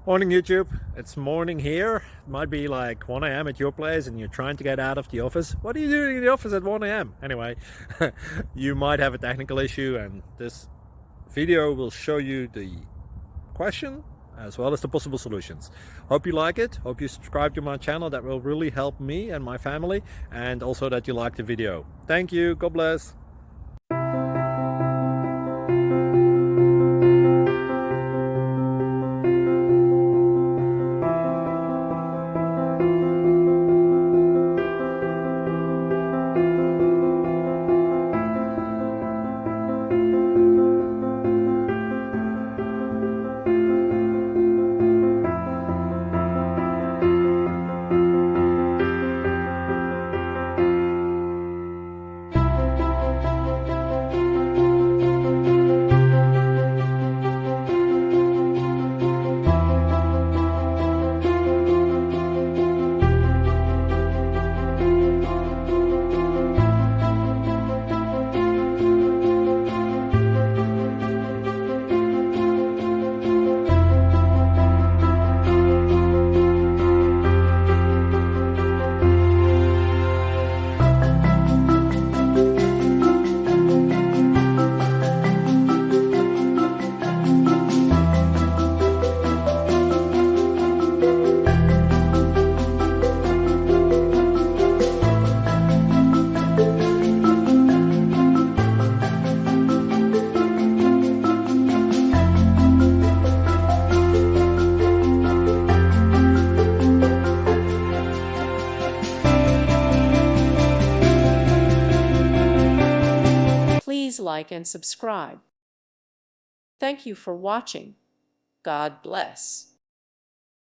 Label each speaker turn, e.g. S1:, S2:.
S1: Morning YouTube, it's morning here. It might be like 1 a.m. at your place and you're trying to get out of the office. What are you doing in the office at 1 a.m.? Anyway, you might have a technical issue and this video will show you the question as well as the possible solutions. Hope you like it, hope you subscribe to my channel. That will really help me and my family, and also that you like the video. Thank you, God bless.
S2: Please like and subscribe. Thank you for watching. God bless.